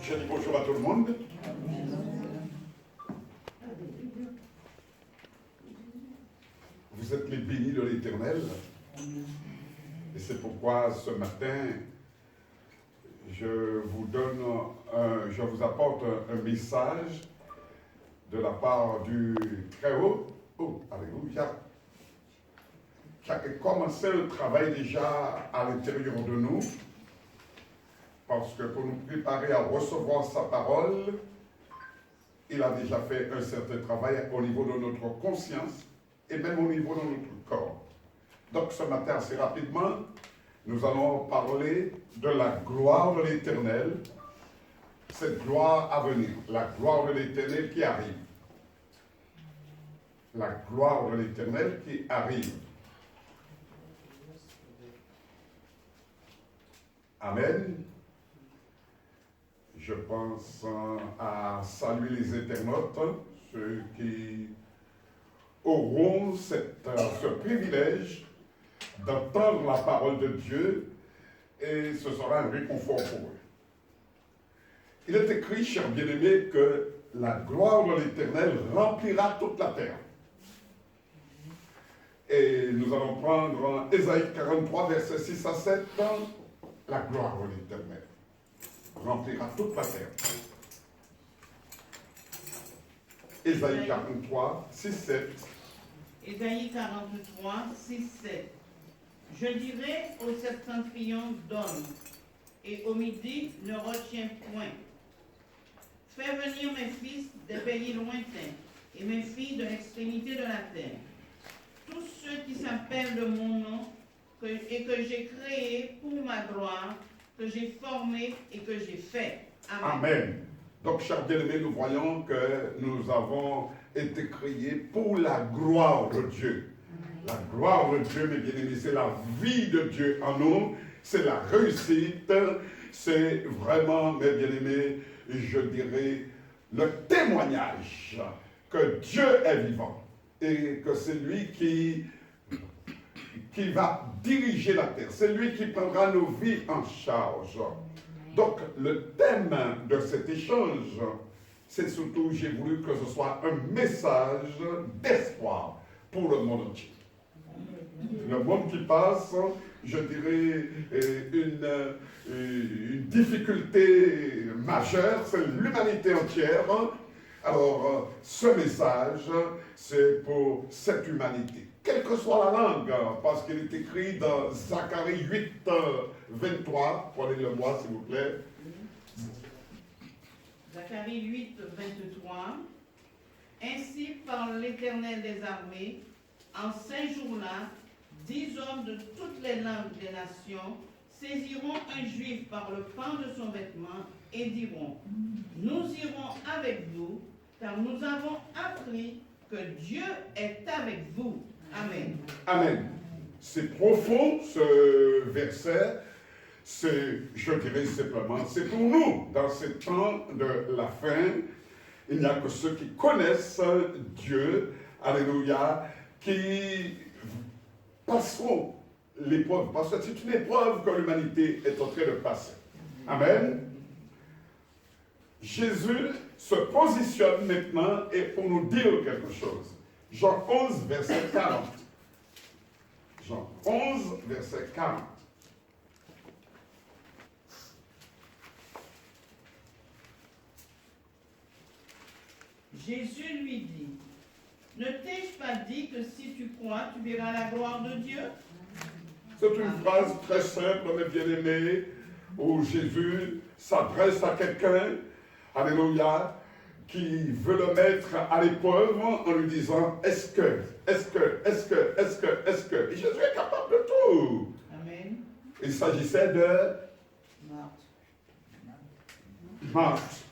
Je dis bonjour à tout le monde. Vous êtes les bénis de l'Éternel. Et c'est pourquoi ce matin, je vous apporte un message de la part du Très-Haut, alléluia, qui a commencé le travail déjà à l'intérieur de nous, parce que pour nous préparer à recevoir sa parole, il a déjà fait un certain travail au niveau de notre conscience et même au niveau de notre corps. Donc ce matin, assez rapidement, nous allons parler de la gloire de l'Éternel, cette gloire à venir, la gloire de l'Éternel qui arrive. La gloire de l'Éternel qui arrive. Amen. Je pense à saluer les internautes, ceux qui auront ce privilège d'entendre la parole de Dieu, et ce sera un réconfort pour eux. Il est écrit, chers bien-aimés, que la gloire de l'Éternel remplira toute la terre. Et nous allons prendre Ésaïe 43, versets 6 à 7, la gloire de l'Éternel remplira toute la terre. Ésaïe 43, 6, 7. Ésaïe 43, 6, 7. Je dirai au septentrion donne, et au midi ne retiens point. Fais venir mes fils des pays lointains, et mes filles de l'extrémité de la terre. Tous ceux qui s'appellent de mon nom, et que j'ai créé pour ma gloire, que j'ai formé et que j'ai fait. Amen. Amen. Donc, chers bien-aimés, nous voyons que nous avons été créés pour la gloire de Dieu. La gloire de Dieu, mes bien-aimés, c'est la vie de Dieu en nous, c'est la réussite, c'est vraiment, mes bien-aimés, je dirais, le témoignage que Dieu est vivant et que c'est lui qui va diriger la terre. C'est lui qui prendra nos vies en charge. Donc, le thème de cet échange, c'est surtout, j'ai voulu que ce soit un message d'espoir pour le monde entier. Le monde qui passe, je dirais, une difficulté majeure, c'est l'humanité entière. Alors, ce message, c'est pour cette humanité. Quelle que soit la langue, parce qu'il est écrit dans Zacharie 8, 23, prenez-le moi s'il vous plaît. Zacharie 8, 23. Ainsi parle l'Éternel des armées, en ces jours-là, 10 hommes de toutes les langues des nations saisiront un juif par le pan de son vêtement et diront, nous irons avec vous, car nous avons appris que Dieu est avec vous. Amen. Amen. C'est profond ce verset. C'est, je dirais simplement, c'est pour nous, dans ce temps de la fin, il n'y a que ceux qui connaissent Dieu, alléluia, qui passeront l'épreuve, parce que c'est une épreuve que l'humanité est en train de passer. Amen. Jésus se positionne maintenant et pour nous dire quelque chose. Jean 11, verset 40. Jean 11, verset 40. Jésus lui dit, ne t'ai-je pas dit que si tu crois, tu verras la gloire de Dieu? C'est une phrase très simple, mes bien-aimés, où Jésus s'adresse à quelqu'un, alléluia, qui veut le mettre à l'épreuve en lui disant, est-ce que, et Jésus est capable de tout. Amen. Il s'agissait de Marthe.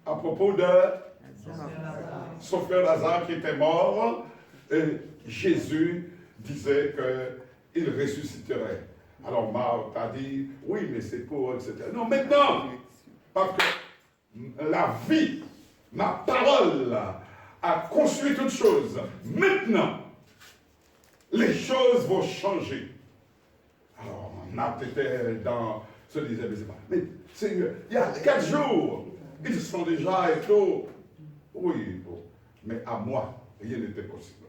À propos de son frère Lazare qui était mort, et Jésus disait qu'il ressusciterait. Alors Marthe a dit, oui, mais c'est pour, etc. Non, maintenant, parce que la vie, ma parole a construit toutes choses. Maintenant, les choses vont changer. Alors Marthe était dans se disaient, mais c'est pas, mais Seigneur, il y a 4 jours, ils sont déjà et tout. Oui, bon, mais à moi, rien n'était possible.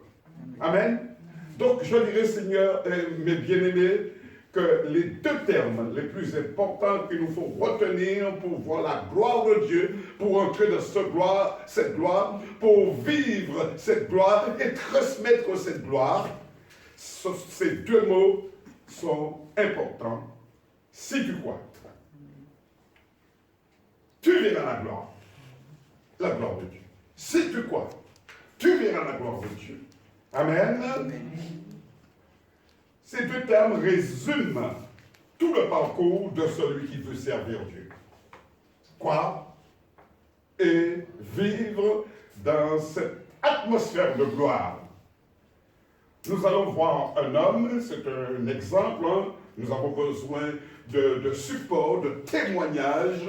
Amen. Donc, je dirais, Seigneur, mes bien-aimés, que les 2 termes les plus importants qu'il nous faut retenir pour voir la gloire de Dieu, pour entrer dans cette gloire, pour vivre cette gloire et transmettre cette gloire, ces 2 mots sont importants. Si tu crois, tu verras la gloire de Dieu. Si tu crois, tu verras la gloire de Dieu. Amen. Ces 2 termes résument tout le parcours de celui qui veut servir Dieu. Croire et vivre dans cette atmosphère de gloire. Nous allons voir un homme, c'est un exemple, hein. Nous avons besoin de support, de témoignage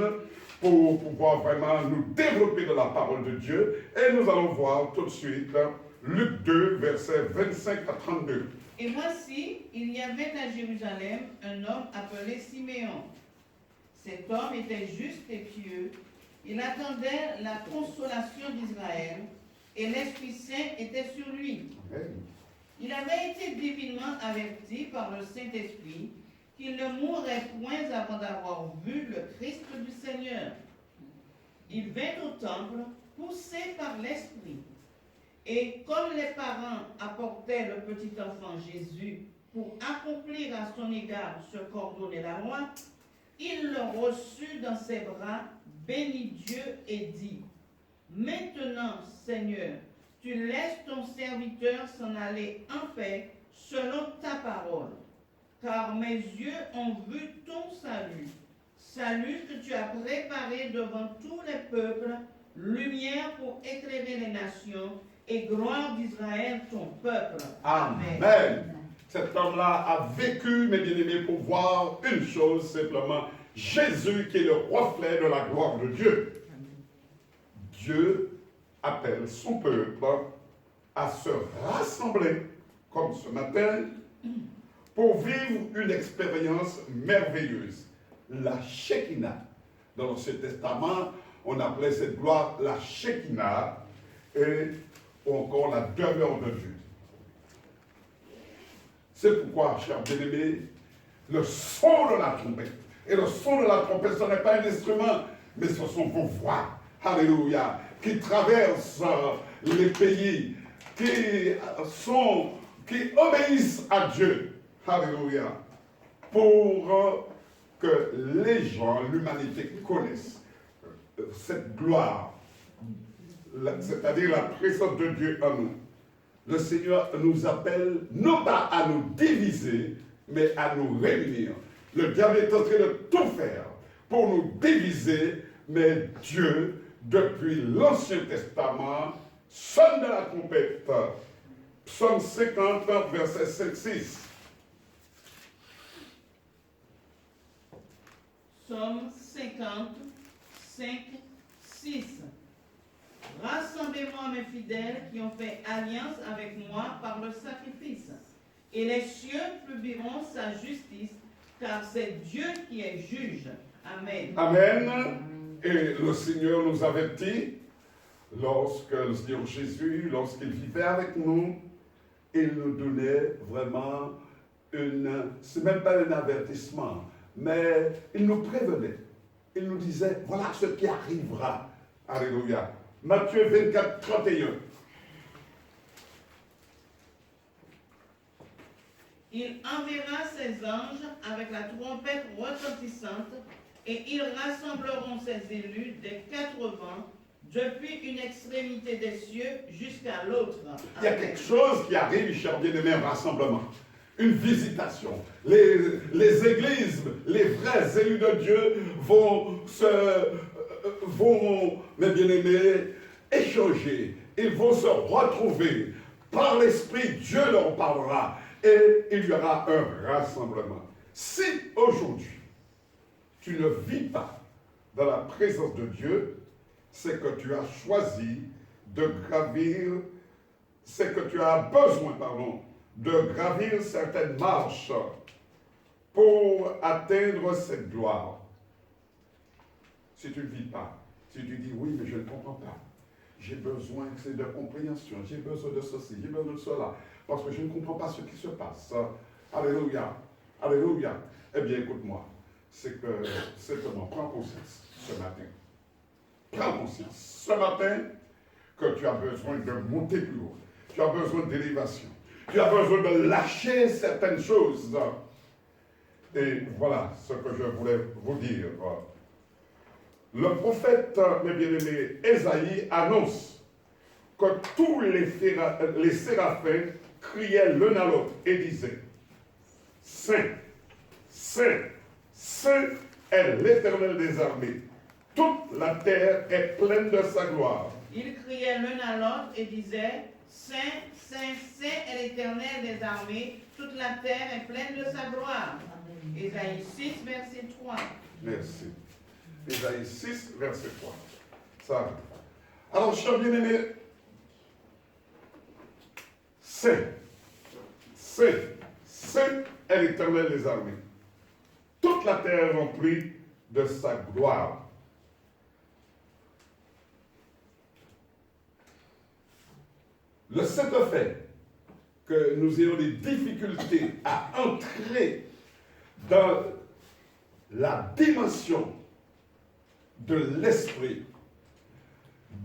pour pouvoir vraiment nous développer dans la parole de Dieu. Et nous allons voir tout de suite Luc 2, versets 25 à 32. Et voici, il y avait à Jérusalem un homme appelé Siméon. Cet homme était juste et pieux. Il attendait la consolation d'Israël et l'Esprit Saint était sur lui. Amen. Il avait été divinement averti par le Saint-Esprit qu'il ne mourrait point avant d'avoir vu le Christ du Seigneur. Il vint au temple, poussé par l'Esprit. Et comme les parents apportaient le petit enfant Jésus pour accomplir à son égard ce qu'ordonnait la loi, il le reçut dans ses bras, bénit Dieu et dit, « Maintenant, Seigneur, tu laisses ton serviteur s'en aller en paix selon ta parole, car mes yeux ont vu ton salut que tu as préparé devant tous les peuples, lumière pour éclairer les nations, et gloire d'Israël, ton peuple. » Amen. Amen. Cet homme-là a vécu, mes bien-aimés, pour voir une chose simplement. Jésus qui est le reflet de la gloire de Dieu. Dieu appelle son peuple à se rassembler, comme ce matin, pour vivre une expérience merveilleuse. La Shekinah. Dans l'Ancien Testament, on appelait cette gloire la Shekinah, et ou encore la demeure de Dieu. C'est pourquoi, chers bien-aimés, le son de la trompette, et le son de la trompette, ce n'est pas un instrument, mais ce sont vos voix, alléluia, qui traversent les pays, qui obéissent à Dieu, alléluia, pour que les gens, l'humanité, connaissent cette gloire, c'est-à-dire la présence de Dieu en nous. Le Seigneur nous appelle non pas à nous diviser, mais à nous réunir. Le diable est en train de tout faire pour nous diviser, mais Dieu, depuis l'Ancien Testament, sonne de la trompette. Psaume 50, verset 5-6. Psaume 50, 5, 6. Rassemblez-moi mes fidèles qui ont fait alliance avec moi par le sacrifice, et les cieux publieront sa justice, car c'est Dieu qui est juge. Amen. Amen. Et le Seigneur nous avertit, lorsque le Seigneur Jésus, lorsqu'il vivait avec nous, il nous donnait vraiment c'est même pas un avertissement, mais il nous prévenait. Il nous disait, voilà ce qui arrivera. Alléluia. Matthieu 24, 31. Il enverra ses anges avec la trompette retentissante, et ils rassembleront ses élus des 4 vents, depuis une extrémité des cieux jusqu'à l'autre. Il y a quelque chose qui arrive, chers bien-aimés, un rassemblement, une visitation. Les églises, les vrais élus de Dieu vont, mes bien-aimés, échanger. Ils vont se retrouver. Par l'Esprit, Dieu leur parlera. Et il y aura un rassemblement. Si aujourd'hui, tu ne vis pas dans la présence de Dieu, c'est que tu as choisi de gravir, c'est que tu as besoin, de gravir certaines marches pour atteindre cette gloire. Si tu ne vis pas, si tu dis oui, mais je ne comprends pas, j'ai besoin de compréhension, j'ai besoin de ceci, j'ai besoin de cela, parce que je ne comprends pas ce qui se passe. Alléluia, alléluia. Eh bien, écoute-moi, c'est que simplement prends conscience ce matin. Prends conscience ce matin que tu as besoin de monter plus haut. Tu as besoin d'élévation. Tu as besoin de lâcher certaines choses. Et voilà ce que je voulais vous dire. Le prophète, mes bien-aimés, Ésaïe annonce que tous les séraphins criaient l'un à l'autre et disaient « Saint, Saint, Saint est l'Éternel des armées. Toute la terre est pleine de sa gloire. » Ils criaient l'un à l'autre et disaient « Saint, Saint, Saint est l'Éternel des armées. Toute la terre est pleine de sa gloire. » Ésaïe 6, verset 3. Merci. Ésaïe 6, verset 3. Ça arrive. Alors, chers bien-aimés, Saint, Saint, Saint est l'Éternel des armées. Toute la terre est remplie de sa gloire. Le simple fait que nous ayons des difficultés à entrer dans la dimension de l'esprit,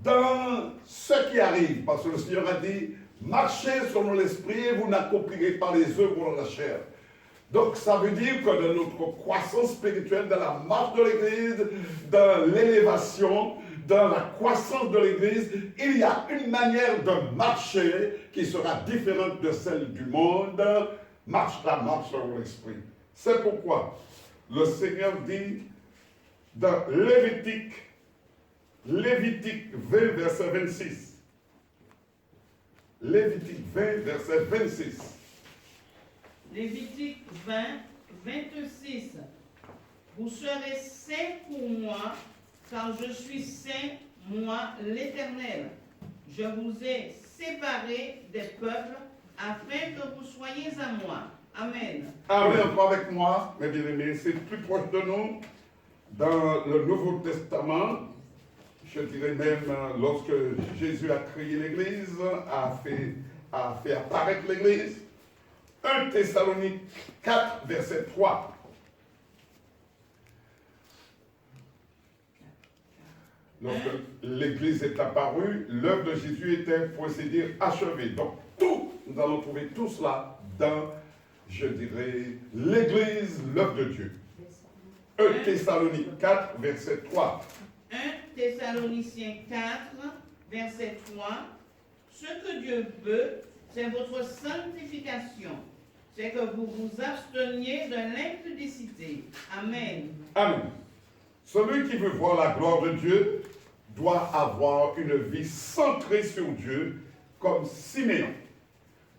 dans ce qui arrive, parce que le Seigneur a dit, marchez selon l'esprit et vous n'accomplirez pas les œuvres de la chair. Donc ça veut dire que dans notre croissance spirituelle, dans la marche de l'Église, dans l'élévation, dans la croissance de l'Église, il y a une manière de marcher qui sera différente de celle du monde. Marche la marche selon l'esprit. C'est pourquoi le Seigneur dit dans Lévitique 20, verset 26. Lévitique 20, verset 26. Lévitique 20, 26. Vous serez saints pour moi, car je suis saint, moi l'Éternel. Je vous ai séparés des peuples, afin que vous soyez à moi. Amen. Amen. Encore avec moi, mes bien-aimés, c'est plus proche de nous. Dans le Nouveau Testament, je dirais même lorsque Jésus a créé l'Église, a fait apparaître l'Église, 1 Thessalonique 4, verset 3. Lorsque l'Église est apparue, l'œuvre de Jésus était, pour ainsi dire, achevée. Donc tout, nous allons trouver tout cela dans, je dirais, l'Église, l'œuvre de Dieu. 1 Thessalonique 4, verset 3. 1 Thessaloniciens 4, verset 3. Ce que Dieu veut, c'est votre sanctification. C'est que vous vous absteniez de l'impudicité. Amen. Amen. Celui qui veut voir la gloire de Dieu doit avoir une vie centrée sur Dieu, comme Siméon.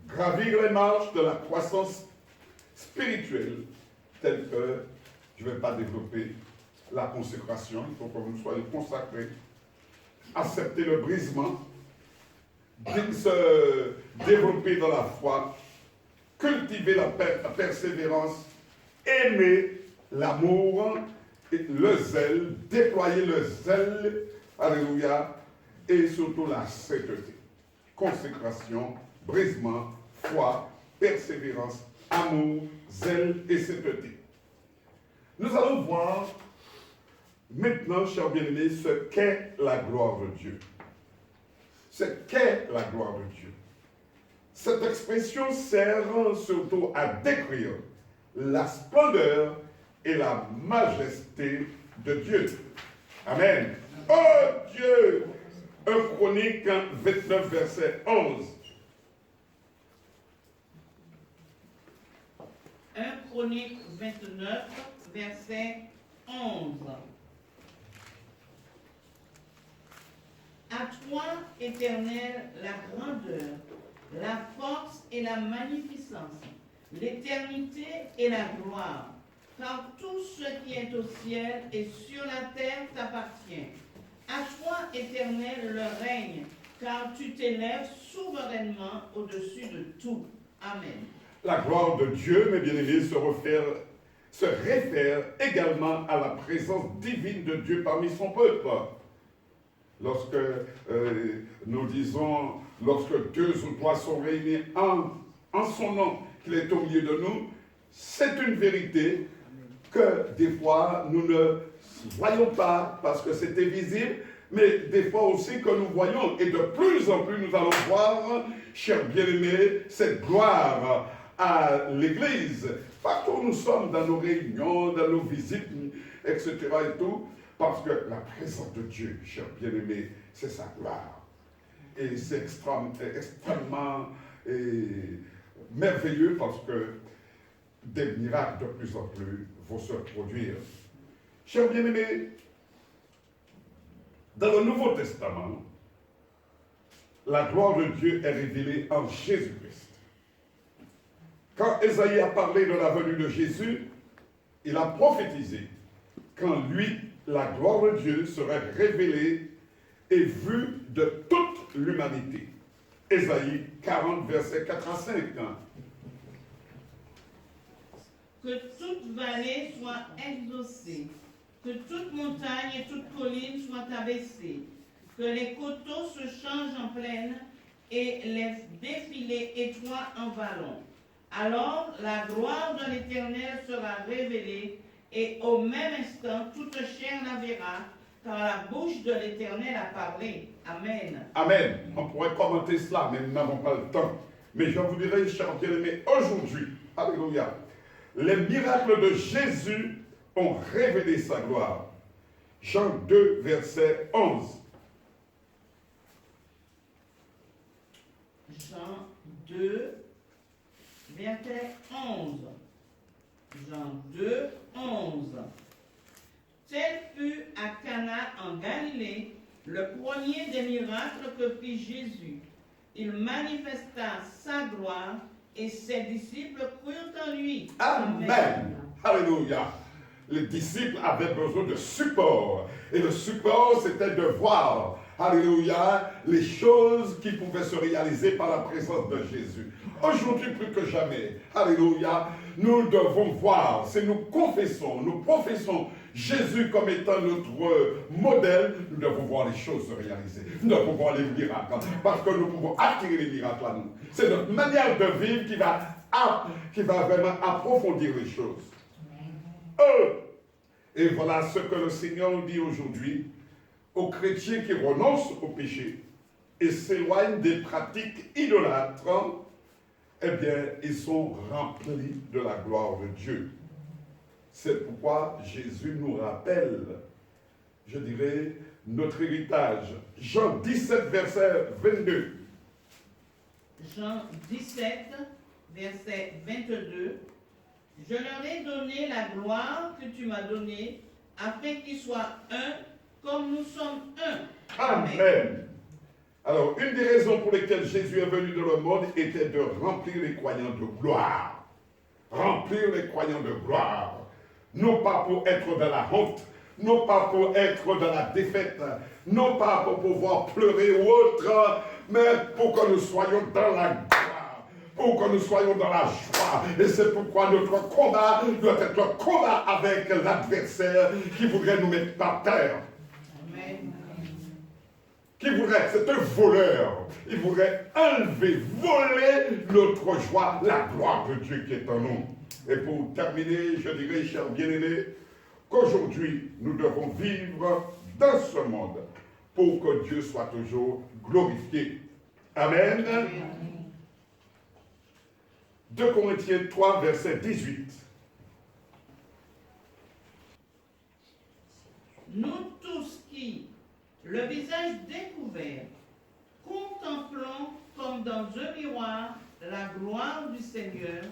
Gravir les marches de la croissance spirituelle, telle que je ne vais pas développer la consécration, il faut que vous soyez consacrés, accepter le brisement, se développer dans la foi, cultiver la persévérance, aimer l'amour, le zèle, déployer le zèle, alléluia, et surtout la sainteté. Consécration, brisement, foi, persévérance, amour, zèle et sainteté. Nous allons voir maintenant, chers bien-aimés, ce qu'est la gloire de Dieu. Ce qu'est la gloire de Dieu. Cette expression sert surtout à décrire la splendeur et la majesté de Dieu. Amen. Oh Dieu! 1 Chronique 29, verset 11. 1 Chronique 29, verset 11. À toi, Éternel, la grandeur, la force et la magnificence, l'éternité et la gloire, car tout ce qui est au ciel et sur la terre t'appartient. À toi, Éternel, le règne, car tu t'élèves souverainement au-dessus de tout. Amen. La gloire de Dieu, mes bien-aimés, se se réfère également à la présence divine de Dieu parmi son peuple. Lorsque nous disons, lorsque 2 ou 3 sont réunis en son nom, qu'il est au milieu de nous, c'est une vérité que des fois nous ne voyons pas parce que c'était visible, mais des fois aussi que nous voyons, et de plus en plus nous allons voir, chers bien-aimés, cette gloire à l'Église. Partout où nous sommes, dans nos réunions, dans nos visites, etc. et tout, parce que la présence de Dieu, chers bien-aimés, c'est sa gloire. Et c'est extrêmement merveilleux parce que des miracles de plus en plus vont se produire. Chers bien-aimés, dans le Nouveau Testament, la gloire de Dieu est révélée en Jésus-Christ. Quand Ésaïe a parlé de la venue de Jésus, il a prophétisé qu'en lui, la gloire de Dieu serait révélée et vue de toute l'humanité. Ésaïe 40, versets 4 à 5. Que toute vallée soit exaucée, que toute montagne et toute colline soient abaissées, que les coteaux se changent en plaine et les défilés étroits en vallons. Alors la gloire de l'Éternel sera révélée, et au même instant toute chair la verra, car la bouche de l'Éternel a parlé. Amen. Amen. On pourrait commenter cela, mais nous n'avons pas le temps. Mais je vous dirai, chers bien-aimés, aujourd'hui, alléluia, les miracles de Jésus ont révélé sa gloire. Jean 2, verset 11. Jean 2, verset 11. Jean 2, 11. Tel fut à Cana en Galilée le premier des miracles que fit Jésus. Il manifesta sa gloire et ses disciples crurent en lui. Amen. Alléluia. Les disciples avaient besoin de support. Et le support, c'était de voir, alléluia, les choses qui pouvaient se réaliser par la présence de Jésus. Aujourd'hui, plus que jamais, alléluia, nous devons voir, si nous professons Jésus comme étant notre modèle, nous devons voir les choses se réaliser. Nous devons voir les miracles, parce que nous pouvons attirer les miracles à nous. C'est notre manière de vivre qui va vraiment approfondir les choses. Et voilà ce que le Seigneur nous dit aujourd'hui aux chrétiens qui renoncent au péché et s'éloignent des pratiques idolâtres. Eh bien, ils sont remplis de la gloire de Dieu. C'est pourquoi Jésus nous rappelle, je dirais, notre héritage. Jean 17, verset 22. Jean 17, verset 22. Je leur ai donné la gloire que tu m'as donnée, afin qu'ils soient un, comme nous sommes un. Amen. Alors, une des raisons pour lesquelles Jésus est venu dans le monde était de remplir les croyants de gloire. Remplir les croyants de gloire. Non pas pour être dans la honte, non pas pour être dans la défaite, non pas pour pouvoir pleurer ou autre, mais pour que nous soyons dans la gloire, pour que nous soyons dans la joie. Et c'est pourquoi notre combat doit être un combat avec l'adversaire qui voudrait nous mettre par terre. Amen. Qui voudrait, c'est un voleur, il voudrait enlever, voler notre joie, la gloire de Dieu qui est en nous. Et pour terminer, je dirais, chers bien-aimés, qu'aujourd'hui, nous devons vivre dans ce monde pour que Dieu soit toujours glorifié. Amen. 2 Corinthiens 3, verset 18. Nous tous qui, le visage découvert, contemplons comme dans un miroir la gloire du Seigneur,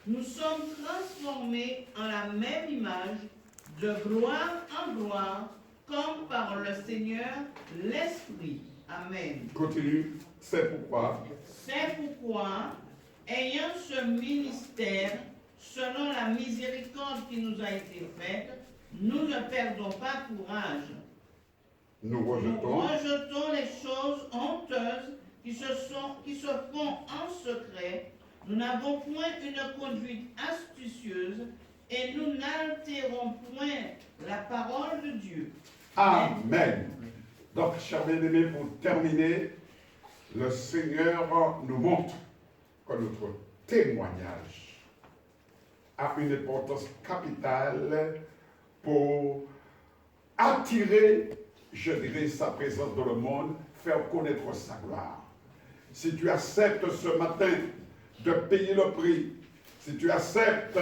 nous sommes transformés en la même image, de gloire en gloire, comme par le Seigneur l'Esprit. Amen. Continue. C'est pourquoi. C'est pourquoi, ayant ce ministère, selon la miséricorde qui nous a été faite, nous ne perdons pas courage. Nous rejetons les choses honteuses qui se font en secret. Nous n'avons point une conduite astucieuse et nous n'altérons point la parole de Dieu. Amen. Donc, chers bien-aimés, pour terminer, le Seigneur nous montre que notre témoignage a une importance capitale pour attirer, je dirais, sa présence dans le monde, faire connaître sa gloire. Si tu acceptes ce matin de payer le prix, si tu acceptes,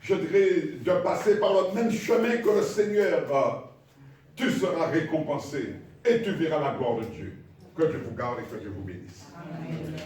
je dirais, de passer par le même chemin que le Seigneur, tu seras récompensé et tu verras la gloire de Dieu. Que Dieu vous garde et que Dieu vous bénisse. Amen.